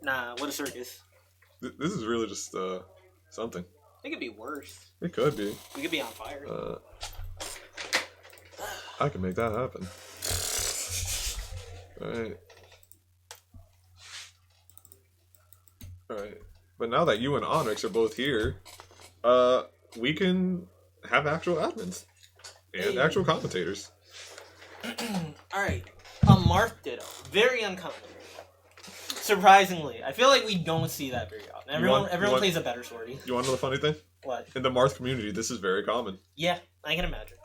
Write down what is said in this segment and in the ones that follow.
Nah, what a circus. This is really just something. It could be worse. It could be. We could be on fire. I can make that happen. Alright. But now that you and Onyx are both here, we can have actual admins. And actual commentators. Alright. A Marth Ditto. Very uncommon. Surprisingly. I feel like we don't see that very often. Everyone plays a better sortie. You want to know the funny thing? What? In the Marth community, this is very common. Yeah, I can imagine.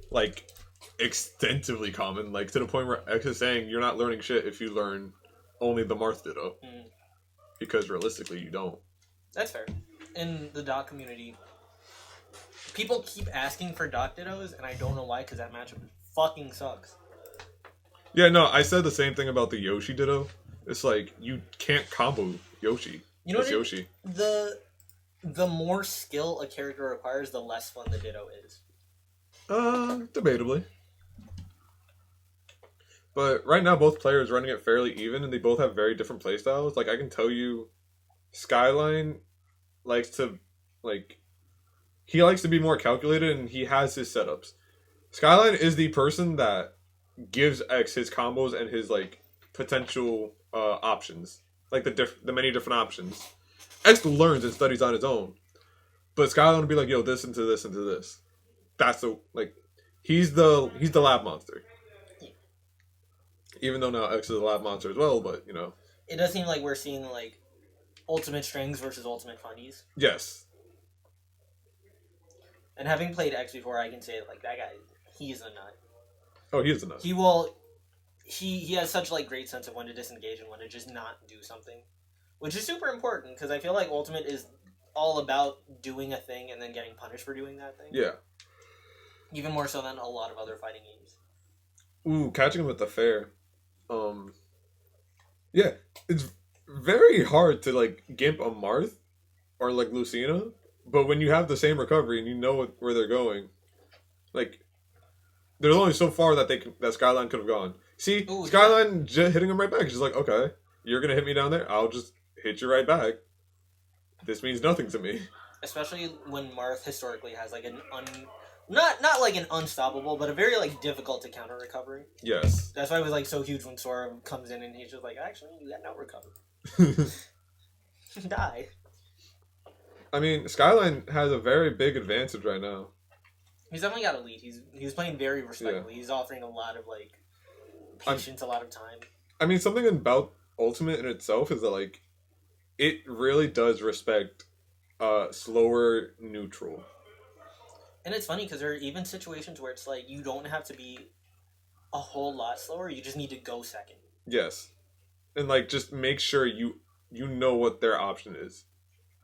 Like, extensively common. Like, to the point where X is saying you're not learning shit if you learn only the Marth Ditto. Mm. Because realistically, you don't. That's fair. In the Dot community, people keep asking for Dot Dittos, and I don't know why, because that matchup fucking sucks. Yeah, no, I said the same thing about the Yoshi Ditto. It's like, you can't combo Yoshi. You know what Yoshi. The more skill a character requires, the less fun the Ditto is. Debatably. But right now, both players running it fairly even, and they both have very different playstyles. Like, I can tell you, Skyline likes to, he likes to be more calculated, and he has his setups. Skyline is the person that gives X his combos and his, potential options. Like, the many different options. X learns and studies on his own. But Skyline will be like, yo, this into this into this. That's he's the lab monster. Even though now X is a lab monster as well, but, you know. It does seem like we're seeing, ultimate strings versus ultimate funnies. Yes. And having played X before, I can say, that guy, he is a nut. Oh, he is a nut. He has such, great sense of when to disengage and when to just not do something. Which is super important, because I feel like Ultimate is all about doing a thing and then getting punished for doing that thing. Yeah. Even more so than a lot of other fighting games. Ooh, catching him at the fair. Yeah, it's very hard to, gimp a Marth or, Lucina, but when you have the same recovery and you know where they're going, there's only so far that Skyline could have gone. See, ooh, Skyline just hitting him right back. She's like, okay, you're going to hit me down there, I'll just hit you right back. This means nothing to me. Especially when Marth historically has, not like an unstoppable, but a very, difficult to counter recovery. Yes. That's why it was, so huge when Sora comes in and he's just like, actually, you got no recovery. Die. I mean, Skyline has a very big advantage right now. He's definitely got a lead. He's playing very respectfully. Yeah. He's offering a lot of, patience, a lot of time. I mean, something about Ultimate in itself is that, it really does respect slower neutral. And it's funny because there are even situations where it's you don't have to be a whole lot slower. You just need to go second. Yes. And just make sure you know what their option is.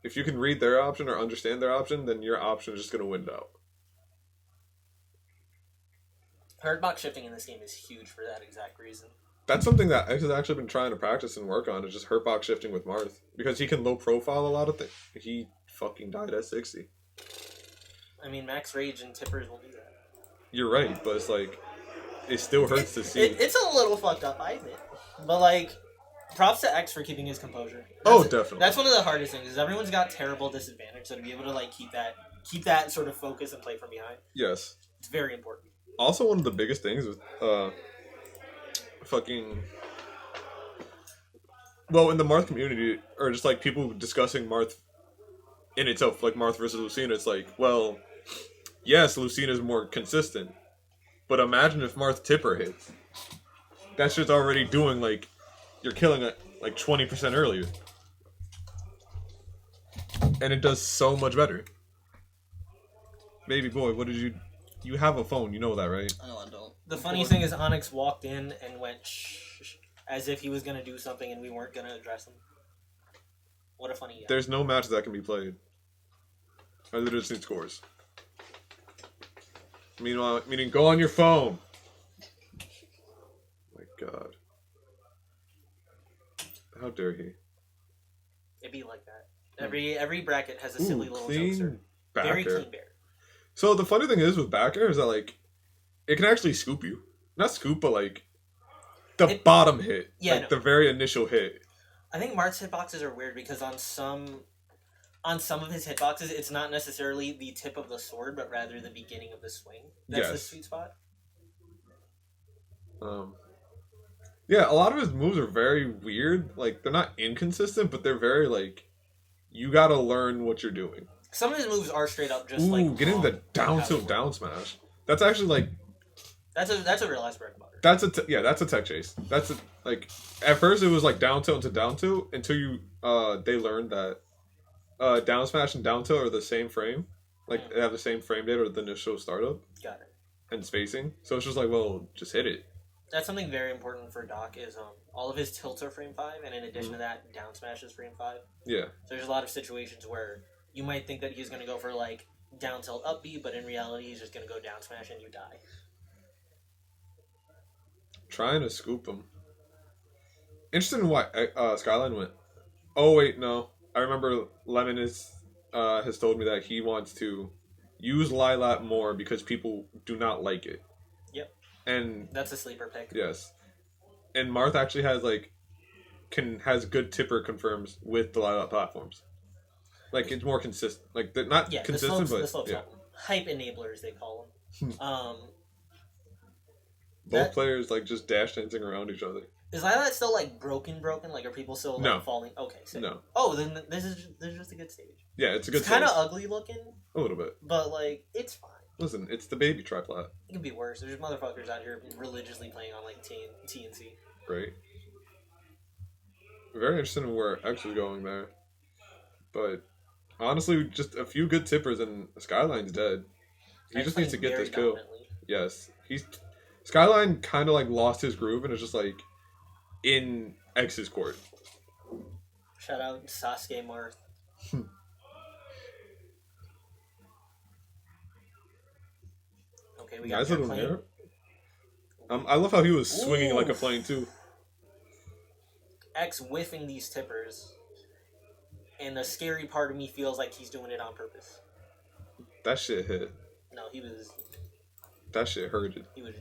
If you can read their option or understand their option, then your option is just going to win out. Hurtbox shifting in this game is huge for that exact reason. That's something that X has actually been trying to practice and work on, is just hurtbox shifting with Marth. Because he can low profile a lot of things. He fucking died at 60. I mean, Max Rage and Tippers will do that. You're right, but it's it still hurts to see. It's a little fucked up, I admit. But, props to X for keeping his composure. Definitely. That's one of the hardest things, is everyone's got terrible disadvantage, so to be able to, keep that sort of focus and play from behind. Yes. It's very important. Also, one of the biggest things with, well, in the Marth community, or just, people discussing Marth in itself, Marth versus Lucina, it's well, yes, Lucina's more consistent, but imagine if Marth Tipper hits. That's just already doing, you're killing it, 20% earlier. And it does so much better. Baby boy, what did you... You have a phone, you know that, right? No, I don't. The funniest thing is Onyx walked in and went shh, as if he was going to do something and we weren't going to address him. What a funny guy. There's no match that can be played. I literally just need scores. Meaning go on your phone. My God. How dare he? It'd be like that. Every bracket has a silly little jokester. Very clean bear. So the funny thing is with back air is that it can actually scoop you. Not scoop, but the bottom hit. Yeah, the very initial hit. I think Marth's hitboxes are weird because on some of his hitboxes, it's not necessarily the tip of the sword, but rather the beginning of the swing. That's the Yes. sweet spot. Um, yeah, a lot of his moves are very weird. Like they're not inconsistent, but they're very like you gotta learn what you're doing. Some of his moves are straight up just Ooh, like getting wrong the in down how they tilt work. down smash. That's actually like That's a real ass bread and butter. that's a tech chase. That's a, like at first it was like down tilt into down tilt until you they learned that down smash and down tilt are the same frame. Like they have the same frame date or the initial startup Got it. and spacing. So it's just like, well, just hit it. That's something very important for Doc is all of his tilts are frame 5, and in addition to that, down smash is frame 5. Yeah. So there's a lot of situations where you might think that he's going to go for like down tilt up B, but in reality he's just going to go down smash and you die. Trying to scoop him. Interested in why Skyline went. Oh wait, no. I remember Lemon has told me that he wants to use Lilat more because people do not like it. Yep. And That's a sleeper pick. yes. And Marth actually has has good tipper confirms with the Lilat platforms. Like it's more consistent. Like they're not consistent, the slopes yeah. help him. Hype enablers they call them. Both players like just dash dancing around each other. Is Lilat still like broken? Like are people still like No. falling? Okay, so No. Oh, then this is just a good stage. Yeah, it's a good It's kind of stage. ugly looking, A little bit. but like it's fine. Listen, it's the baby triplat. It could be worse. There's motherfuckers out here religiously playing on like T and C. Right. Very interested in where X is going there. But honestly, just a few good tippers and Skyline's dead. He just needs to get this kill. Yes. Skyline kind of like lost his groove and is just like in X's court. Shout out Sasuke Marth. Okay, we got Nice little plane. nair. I love how he was swinging like a plane too. X whiffing these tippers, and the scary part of me feels like he's doing it on purpose. That shit hit. No, he was. That shit hurted. He was